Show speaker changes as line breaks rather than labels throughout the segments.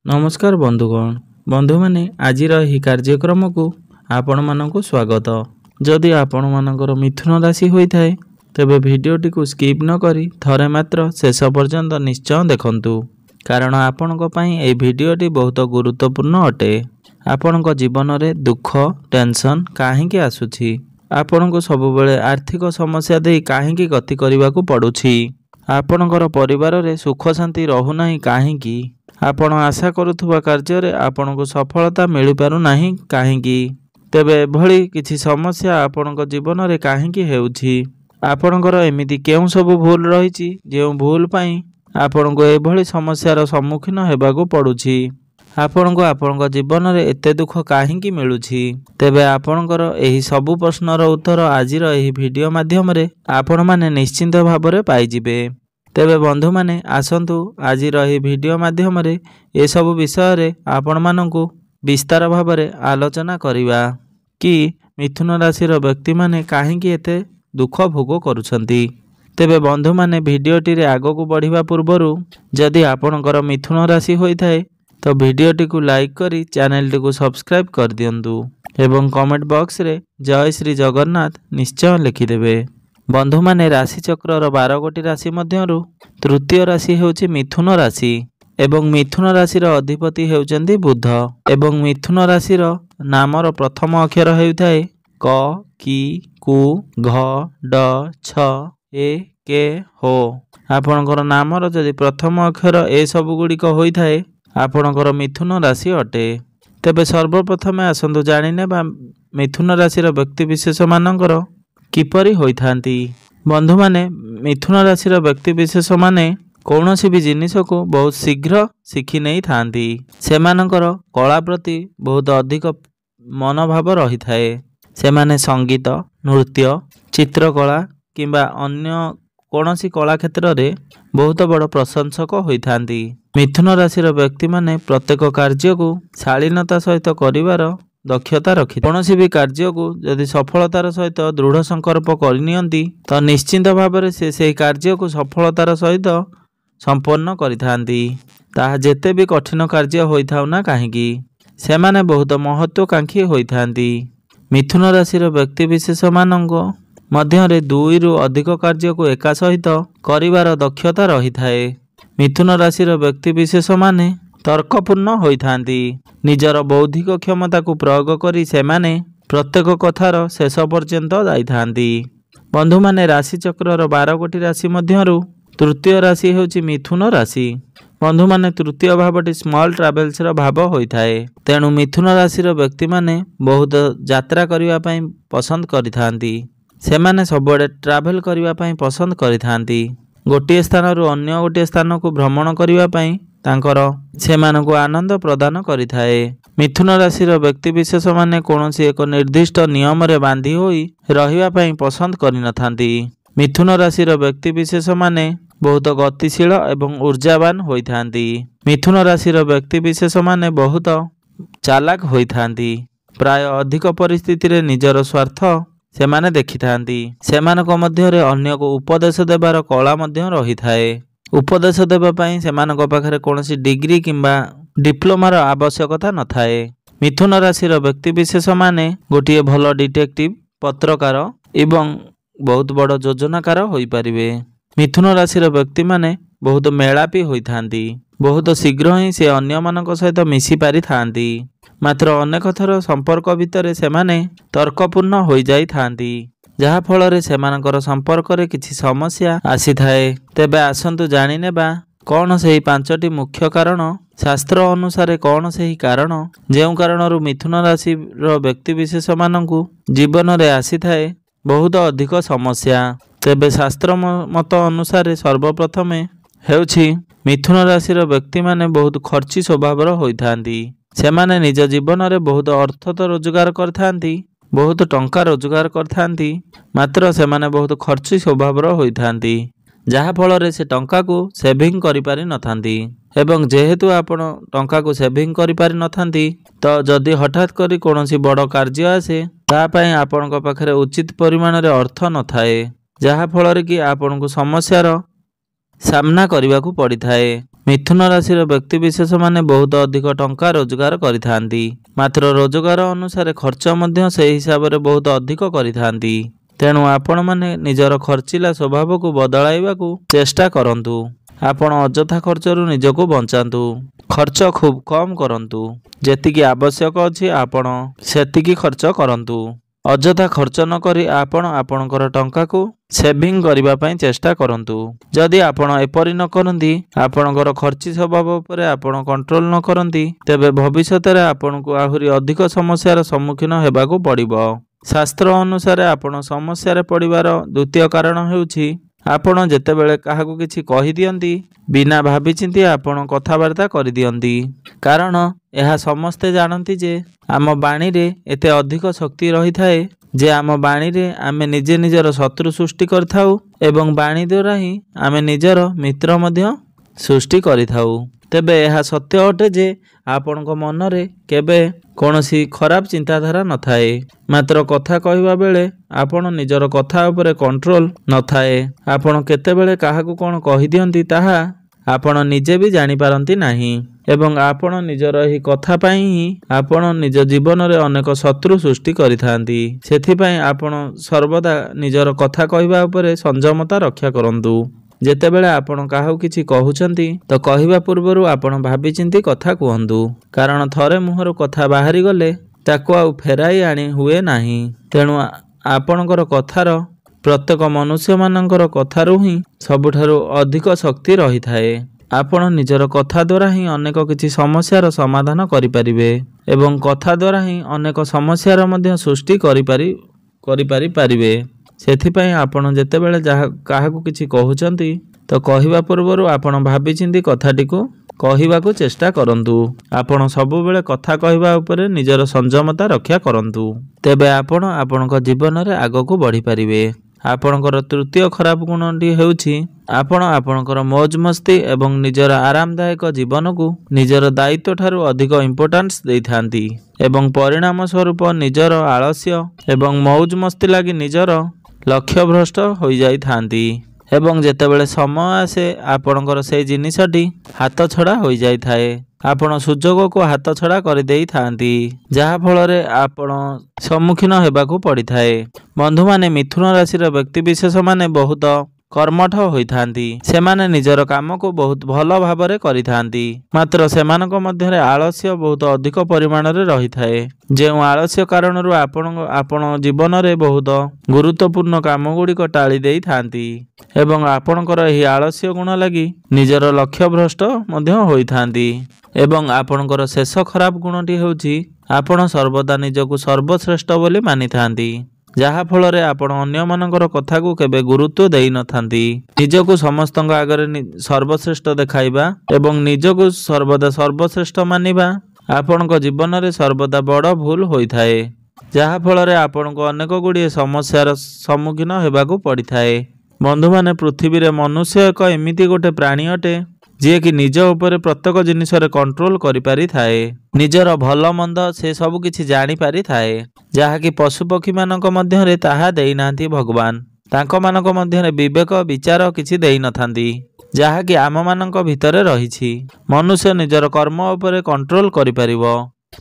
नमस्कार बंधुगण बंधु माने आज कार्यक्रम को आपण मानक स्वागत। जदि आपण मानकर मिथुन राशि होता है तेबे भिडियोटी को स्किप न करी थरे मात्र शेष पर्यंत निश्चय देखंतु, कारण आपणक पई ए भिडियोटी बहुत गुरुत्वपूर्ण अटे। आपणक जीवन में दुख टेंशन काहेकि आसुछि, आपणक सबुबेले आर्थिक समस्या दे काहेकि गति करने को पड़ुछि, आपणकर परिवार रे सुख शांति रहुनाही काहेकि, आपण आशा करुवा कार्य आपण को सफलता मिल पारु नाही काहेकि, तेबे एभली किछि समस्या आपण जीवन में काहेकि हेउछि, आपणकर एमिति केउ सब भूल रही जो भूल पाई आपण को एभली समस्यार सम्मुखीन हेबाकु पड़ुछि, आपण को जीवन में एते दुख काहेकि मिलुछि। तेबे आपणकर एही सबु प्रश्नर उत्तर आजिर एही वीडियो माध्यम रे आपण माने निश्चिंत भाबरे पाइजिबे। तेबे बंधु माने आसंतु आजिर एही वीडियो माध्यम रे ए सब विषय रे आपण मानकु विस्तार भाबरे आलोचना करिवा कि मिथुन राशि व्यक्ति माने काहेकि एते दुख भोग करुछंती। तेबे बंधु माने वीडियोटी रे आगो को बढ़िबा पूर्वरु जदि आपणकर मिथुन राशि होइथाय तो वीडियोटी को लाइक करी चैनल को सब्सक्राइब कर दियंतु एवं कमेंट बॉक्स रे जय श्री जगन्नाथ निश्चय लिखिदेवे। बंधु माने राशि चक्रर 12 गोटी राशि मध्यरु तृतीय राशि हेउची मिथुन राशि एवं मिथुन राशिर अधिपति हेउचंदी बुध एवं मिथुन राशिर नामर प्रथम अक्षर हेउथाय क कि कु घ ड छ ए के हो। आपणकर नामर जदि प्रथम अक्षर ए सब गुड़िक होइथाय आपणकर मिथुन राशि अटे। तेबे सर्वप्रथम आसंतु जानिने बा मिथुन राशिर व्यक्ति विशेष मानकर किपरि होइथांती। बंधु माने मिथुन राशिर व्यक्ति विशेष माने कौनसी भी जिनिस को बहुत शीघ्र शिखि नहीं थांती, सेमानकर कला प्रति बहुत अधिक मनोभाव रही थाए, सेमाने संगीत नृत्य चित्रकला किंबा अन्य कौनसी कला क्षेत्र रे बहुत बड़ प्रशंसक होइथांती। मिथुन राशिर व्यक्ति माने प्रत्येक कार्य को शालीनता सहित करिवार दक्षता रखी कौनसी भी कार्य को यदि सफलतार सहित दृढ़ संकल्प करनियंती तो निश्चिंत भाव से कार्य को सफलतार सहित संपन्न करिथांती। ताहा जेते भी कठिन कार्य होइथाउ ना काहेकि सेमाने बहुत महत्वाकांक्षी होइथांती। मिथुन राशिर व्यक्ति विशेष मानक मध्यरे 2 रु अधिक कार्य को एका सहित करिवार दक्षता रही थाए। मिथुन राशिर व्यक्ति विशेष माने तर्कपूर्ण होइथांती, निजर बौद्धिक क्षमता को प्रयोग करी सेमाने प्रत्येक कथार शेष पर्यंत जाइथांती। बंधु माने राशि चक्रर 12 गोटी राशि मध्यरु तृतीय राशि हेउची मिथुन राशि। बंधु माने तृतीय भावटी स्मॉल ट्रावेल्स रो भाव होइथाए, तेणु मिथुन राशिर व्यक्ति माने बहुत यात्रा करिवा पई पसंद करिथांती, सेमाने सबडे ट्रैवल करिवा पई पसंद करिथांती। गोटे स्थान रु अन्य गोटे स्थान को भ्रमण करिवा पई तांकर सेमानकु आनंद प्रदान करिथाए। मिथुन राशिर व्यक्ति विशेष माने कोनोसी एक निर्दिष्ट नियम रे बांधी होई रहिवा पई पसंद करिनथांती। मिथुन राशिर व्यक्ति विशेष माने बहुत गतिशील एवं ऊर्जावान होइथांती। मिथुन राशिर व्यक्ति विशेष माने बहुत चालाक होइथांती, प्राय अधिक परिस्थिति रे निजर स्वार्थ सेमाने देखिथांती। सेमानक मध्यरे अन्य को उपदेश देवार कला मध्य रही थाए। उपदेश देबा पई सेमानक पाखरे कोनोसी डिग्री किंबा डिप्लोमार आवश्यकता न थाए। मिथुन राशिर व्यक्ति विशेष माने गोटिए भल डिटेक्टिव पत्रकार एवं बहुत बड़ योजनाकार होई परिबे। मिथुन राशिर व्यक्ति माने बहुत मेलापी होइथांती, बहुत शीघ्र ही से अन्य मानक सहित मिसी पारि थांती, मात्र अनेक थर संपर्क भितर सेमाने तर्कपूर्ण होई जाई थांती, जहा फल रे सेमानकर संपर्क रे किछि समस्या आसी थाए। तेबे आसंतु जानि नेबा कौन से 5टी मुख्य कारण, शास्त्र अनुसार कौन से कारण जेउ कारणरु मिथुन राशि व्यक्ति विशेष मानकु जीवन रे आसी थाए बहुत अधिक समस्या। तेबे शास्त्र मत अनुसार सर्वप्रथम हेउछि मिथुन राशिर व्यक्ति माने बहुत खर्ची स्वभावर होइथांती, सेमाने निज जीवन रे बहुत अर्थ तो रोजगार करथांती, बहुत टंका रोजगार करथांती, मात्र सेमाने बहुत खर्ची स्वभावर होइथांती, जहा फल रे से टंका को सेविंग करि पारि नथांती। एवं जेहेतु आपण टंका को सेविंग करि पारि नथांती तो जदि हठात करी कोनोसी बड़ कार्य आसे ता पई आपणक पाखरे उचित परिमाण रे अर्थ नथाए, जहा फल रे कि आपणको समस्यार सामना करने को पड़ी थाए। मिथुन राशि व्यक्तिविशेष माने बहुत अधिक टंका रोजगार करिथांती। मात्र रोजगार अनुसार खर्च मध्य से हिसाब रे बहुत अधिक करिथांती। तेणु आपण माने निजर खर्चिला स्वभाव को बदलाइबाकू चेष्टा करंतु। आपण अजथा खर्चरू निजको बंचातु। खर्च खूब कम करंतु। जेतिकी आवश्यक अछि आपण सेतिकी खर्च करंतु। अजथा खर्च न करी आपण आपणकर टंका को सेविंग करिबा पई चेष्टा करंतु। जदि आपण एपरि न करंती आपणकर खर्ची स्वभाव उपरे आपण कंट्रोल न करंती तेबे भविष्यत रे आपणको आहुरी अधिक समस्यार सम्मुखीन हेबाकू पड़िबो। शास्त्र अनुसार आपण समस्या रे पड़िबार द्वितीय कारण हेउछि आपण जेतेबेले काहाकू किछि कहि दियंती बिना भाबी चिंती आपण कथावार्ता करि दियंती। कारण यह समस्ते जानती जे आम बाणी रे एते अधिक शक्ति रही थाए जे आम बाणी रे आमे निजे निजर शत्रु सृष्टि करथाउ एवं बाणी द्वारा ही आमे निजर मित्र मध्य सृष्टि करिथाउ। तेबे यह सत्य अटे जे आपणक मनरे केबे कौनसी खराब चिंताधारा न थाए। मात्र कथा कहवा बेले आपण निजर कथा उपरे कंट्रोल न थाए। आपण केतेबेले काहाकू कोन कहि दियंती ताहा आपण निजे भी जानि पारंती नाही एवं आपण निजर ही कथा पई ही आपण निज जीवन रे अनेक शत्रु सृष्टि करिथांती। सेथि पई आपण सर्वदा निजर कथा कहवा उपरे संयमता रक्षा करंतु। जेतेबेले आपण काहू किछि कहउचंती तो कहवा पूर्वरु आपण भाबी चिंती कथा कहंतु। कारण थरे मुहरु कथा बाहरी गले ताकू आ फेराई आनी हुए नाही। तेणु आपणकर कथार प्रत्येक मनुष्य मानकर कथारू ही सबुठारु अधिक शक्ति रही थाए। आपण निजर कथा द्वारा ही अनेक किछि समस्यार समाधान करि परिबे एवं कथा द्वारा ही अनेक समस्यार मध्य सृष्टि करि परिबे। सेथिपई आपण जेतेबेले काहाकू किछि कहउचंती तो कहवा पूर्वरु आपण भाबी चिंती कथाटिकू कहवाकू चेष्टा करंतु। आपण सबुबेले कथा कहवा उपरे निजर संयमता रक्षा करंतु। तेबे आपण आपणक जीवन रे आगकू बढ़ी परिबे। आपणकर तृतीय खराब गुणटी हेउछि आपण आपणकर मौज मस्ती एवं निजर आरामदायक जीवन को निजर दायित्व ठारू अधिक इम्पोर्टेंस देइथांती एवं परिणाम स्वरूप निजर आलस्य एवं मौज मस्ती लागि निजर लक्ष्य भ्रष्ट हो जाई थांती एवं जेतेबेले समय आसे आपणकर से जिनिसटी हाथ छड़ा हो जाई थाए। आपण सुजोग को हाथ छड़ा कर देई थांती जहा फल रे आपण सम्मुखीन हेबाकू पड़ी थाए। बंधु माने मिथुन राशि व्यक्ति विशेष माने बहुत कर्मठ होइथांती। सेमाने निजर काम को बहुत भल भाबरे करिथांती। मात्र सेमानक मध्यरे आलस्य बहुत अधिक परिमाण रे रही थाए। जे आलस्य कारणरू आपण जीवन रे बहुत गुरुत्वपूर्ण काम गुड़िक टाली देई थांती एवं आपणकर एही आलस्य गुण लगी निजर लक्ष्य भ्रष्ट मध्य होइथांती। एवं आपणकर शेष खराब गुणटी हेउछि आपण सर्वदा निजको सर्वश्रेष्ठ बोली मानि थांती जहा फल रे आपण अन्य मानकर कथा को केबे गुरुत्व देई न थांती। निजको समस्तक आगरे सर्वश्रेष्ठ देखाइबा एवं निजको सर्वदा सर्वश्रेष्ठ मानिबा आपणक जीवन रे सर्वदा बड़ भूल होइथाए जहा फल रे आपणको अनेक गुड़िए समस्यार सम्मुखीन हेबाकू पड़ी थाए। बंधु माने पृथ्वी रे मनुष्य एक एमिति गोटे प्राणी अटे जी कि निज उपरे प्रत्येक जिनिस रे कंट्रोल करि पारि थाए। निजर भल मंद से सब किछि जानि पारि थाए जहा कि पशु पक्षी मानक मध्य रे ताहा देई नांती भगवान। तांको मानक मध्य रे विवेक विचार किछि देई न थांती जहा कि आम मानक भितरे रहिछि। मनुष्य निजर कर्म उपरे कंट्रोल करि परिबो।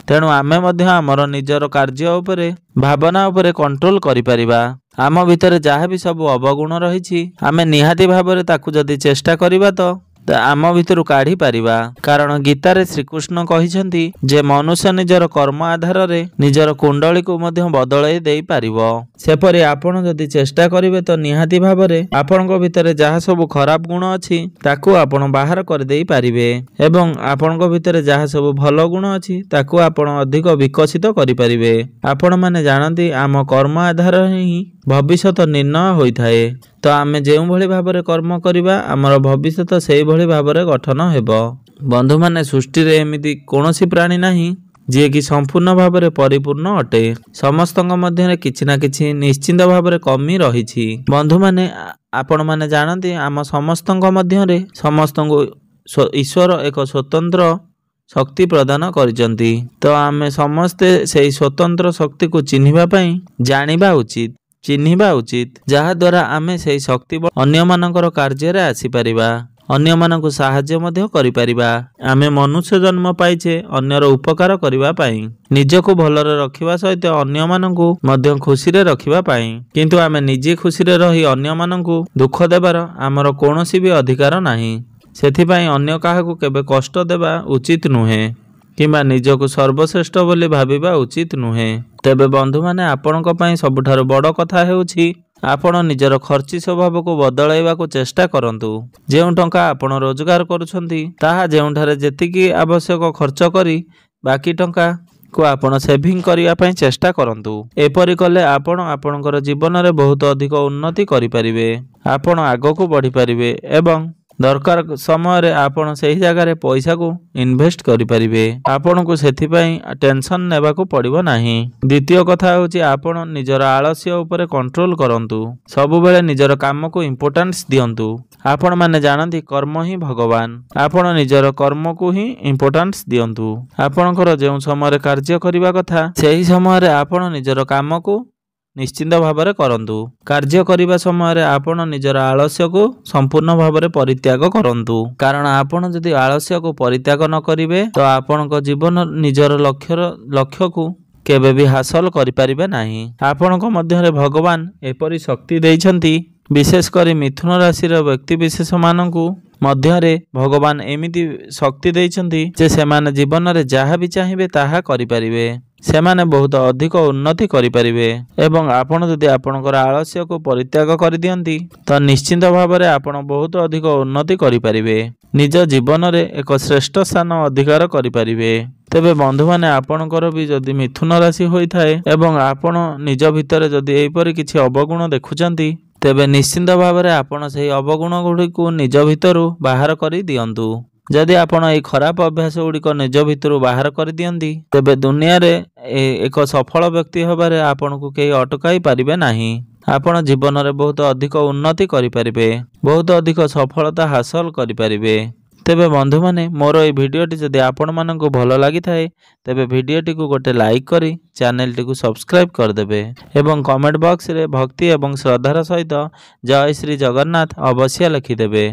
तेणु आमे मध्य आमर निजर कार्य उपरे भावना उपरे कंट्रोल करि परिबा। आम भितरे जहा भी सब अवगुण रहिछि आमे निहाती भाबरे ताकू जदि चेष्टा करिबा तो आम भितरु काढ़ी पारिबा। कारण गीतारे श्रीकृष्ण कहिसंती जे मनुष्य निजर कर्म आधार रे निजर कुंडली को मध्य बदलाई देई पारिबो। सेपरि आपण जदि चेष्टा करिवे तो निहाती भाबरे आपणको भितरे जहा सब खराब गुण अछि ताकू आपण बाहर कर देई पारिबे एवं आपणको भितरे जहा सब भलो गुण अछि ताकू आपण अधिक विकसित करि पारिबे। आपण माने जानती आम कर्म आधार ही भविष्यत निर्णय होई थाए। तो आमे जेउ भली भाबरे कर्म करिबा आमर भविष्यत सेई भली भाबरे गठन हेबो। बंधु माने सृष्टि रे एमिति कोनोसी प्राणी नाही जे कि संपूर्ण भाबरे परिपूर्ण अटे। समस्तक मध्य रे किछि ना किछि निश्चित भाबरे कमी रहिछि। बंधु माने आपण माने जानती आम समस्तक मध्य रे समस्तको ईश्वर एक स्वतंत्र शक्ति प्रदान करिसंती। तो आमे समस्ते सेई स्वतंत्र शक्ति को चिन्हिबा पई चिन्हिबा उचित जहा द्वारा आमे सेई शक्ति अन्य मानकर कार्य रे आसी परिबा। ଅନ୍ୟମାନଙ୍କୁ ସାହାଯ୍ୟ ମଧ୍ୟ କରିପାରିବା। ଆମେ ମନୁଷ୍ୟ ଜନ୍ମ ପାଇଛେ ଅନ୍ୟର ଉପକାର କରିବା ପାଇଁ, ନିଜକୁ ଭଲରେ ରଖିବା ସହିତ ଅନ୍ୟମାନଙ୍କୁ ମଧ୍ୟ ଖୁସିରେ ରଖିବା ପାଇଁ। କିନ୍ତୁ ଆମେ ନିଜେ ଖୁସିରେ ରହି ଅନ୍ୟମାନଙ୍କୁ ଦୁଃଖ ଦେବାର ଆମର କୌଣସି ବି ଅଧିକାର ନାହିଁ। ସେଥିପାଇଁ ଅନ୍ୟ କାହାକୁ କେବେ କଷ୍ଟ ଦେବା ଉଚିତ ନୁହେଁ କିମ୍ବା ନିଜକୁ ସର୍ବଶ୍ରେଷ୍ଠ ବୋଲି ଭାବିବା ଉଚିତ ନୁହେଁ। ତେବେ ବନ୍ଧୁମାନେ, ଆପଣଙ୍କ ପାଇଁ ସବୁଠାରୁ ବଡ଼ କଥା ହେଉଛି ଆପଣ ନିଜର ଖର୍ଚ୍ଚୀ ସ୍ୱଭାବକୁ ବଦଳାଇବାକୁ ଚେଷ୍ଟା କରନ୍ତୁ। ଯେଉଁ ଟଙ୍କା ଆପଣ ରୋଜଗାର କରୁଛନ୍ତି ତାହା ଯେଉଁଠାରେ ଯେତିକି ଆବଶ୍ୟକ ଖର୍ଚ୍ଚ କରି ବାକି ଟଙ୍କାକୁ ଆପଣ ସେଭିଂ କରିବା ପାଇଁ ଚେଷ୍ଟା କରନ୍ତୁ। ଏପରି କଲେ ଆପଣ ଆପଣଙ୍କର ଜୀବନରେ ବହୁତ ଅଧିକ ଉନ୍ନତି କରିପାରିବେ। ଆପଣ ଆଗକୁ ବଢ଼ିପାରିବେ ଏବଂ ଦରକାର ସମୟରେ ଆପଣ ସେହି ଜାଗାରେ ପଇସାକୁ ଇନଭେଷ୍ଟ କରିପାରିବେ। ଆପଣଙ୍କୁ ସେଥିପାଇଁ ଟେନସନ୍ ନେବାକୁ ପଡ଼ିବ ନାହିଁ। ଦ୍ୱିତୀୟ କଥା ହେଉଛି ଆପଣ ନିଜର ଆଳସ୍ୟ ଉପରେ କଣ୍ଟ୍ରୋଲ କରନ୍ତୁ। ସବୁବେଳେ ନିଜର କାମକୁ ଇମ୍ପୋର୍ଟାନ୍ସ ଦିଅନ୍ତୁ। ଆପଣମାନେ ଜାଣନ୍ତି କର୍ମ ହିଁ ଭଗବାନ। ଆପଣ ନିଜର କର୍ମକୁ ହିଁ ଇମ୍ପୋର୍ଟାନ୍ସ ଦିଅନ୍ତୁ। ଆପଣଙ୍କର ଯେଉଁ ସମୟରେ କାର୍ଯ୍ୟ କରିବା କଥା ସେହି ସମୟରେ ଆପଣ ନିଜର କାମକୁ ନିଶ୍ଚିନ୍ତ ଭାବରେ କରନ୍ତୁ। କାର୍ଯ୍ୟ କରିବା ସମୟରେ ଆପଣ ନିଜର ଆଳସ୍ୟକୁ ସମ୍ପୂର୍ଣ୍ଣ ଭାବରେ ପରିତ୍ୟାଗ କରନ୍ତୁ। କାରଣ ଆପଣ ଯଦି ଆଳସ୍ୟକୁ ପରିତ୍ୟାଗ ନ କରିବେ ତ ଆପଣଙ୍କ ଜୀବନ ନିଜର ଲକ୍ଷ୍ୟକୁ କେବେ ବି ହାସଲ କରିପାରିବେ ନାହିଁ। ଆପଣଙ୍କ ମଧ୍ୟରେ ଭଗବାନ ଏପରି ଶକ୍ତି ଦେଇଛନ୍ତି, ବିଶେଷ କରି ମିଥୁନ ରାଶିର ବ୍ୟକ୍ତିବିଶେଷମାନଙ୍କୁ ମଧ୍ୟରେ ଭଗବାନ ଏମିତି ଶକ୍ତି ଦେଇଛନ୍ତି ଯେ ସେମାନେ ଜୀବନରେ ଯାହା ବି ଚାହିଁବେ ତାହା କରିପାରିବେ। ସେମାନେ ବହୁତ ଅଧିକ ଉନ୍ନତି କରିପାରିବେ ଏବଂ ଆପଣ ଯଦି ଆପଣଙ୍କର ଆଳସ୍ୟକୁ ପରିତ୍ୟାଗ କରିଦିଅନ୍ତି ତ ନିଶ୍ଚିନ୍ତ ଭାବରେ ଆପଣ ବହୁତ ଅଧିକ ଉନ୍ନତି କରିପାରିବେ। ନିଜ ଜୀବନରେ ଏକ ଶ୍ରେଷ୍ଠ ସ୍ଥାନ ଅଧିକାର କରିପାରିବେ। ତେବେ ବନ୍ଧୁମାନେ, ଆପଣଙ୍କର ବି ଯଦି ମିଥୁନ ରାଶି ହୋଇଥାଏ ଏବଂ ଆପଣ ନିଜ ଭିତରେ ଯଦି ଏହିପରି କିଛି ଅବଗୁଣ ଦେଖୁଛନ୍ତି ତେବେ ନିଶ୍ଚିନ୍ତ ଭାବରେ ଆପଣ ସେହି ଅବଗୁଣ ଗୁଡ଼ିକୁ ନିଜ ଭିତରୁ ବାହାର କରି ଦିଅନ୍ତୁ। ଯଦି ଆପଣ ଏହି ଖରାପ ଅଭ୍ୟାସ ଗୁଡ଼ିକ ନିଜ ଭିତରୁ ବାହାର କରିଦିଅନ୍ତି ତେବେ ଦୁନିଆରେ ଏକ ସଫଳ ବ୍ୟକ୍ତି ହେବାରେ ଆପଣଙ୍କୁ କେହି ଅଟକାଇ ପାରିବେ ନାହିଁ। ଆପଣ ଜୀବନରେ ବହୁତ ଅଧିକ ଉନ୍ନତି କରିପାରିବେ, ବହୁତ ଅଧିକ ସଫଳତା ହାସଲ କରିପାରିବେ। ତେବେ ବନ୍ଧୁମାନେ, ମୋର ଏହି ଭିଡ଼ିଓଟି ଯଦି ଆପଣମାନଙ୍କୁ ଭଲ ଲାଗିଥାଏ ତେବେ ଭିଡ଼ିଓଟିକୁ ଗୋଟେ ଲାଇକ୍ କରି ଚ୍ୟାନେଲଟିକୁ ସବସ୍କ୍ରାଇବ୍ କରିଦେବେ ଏବଂ କମେଣ୍ଟ ବକ୍ସରେ ଭକ୍ତି ଏବଂ ଶ୍ରଦ୍ଧାର ସହିତ ଜୟ ଶ୍ରୀ ଜଗନ୍ନାଥ ଅବଶ୍ୟ ଲେଖିଦେବେ।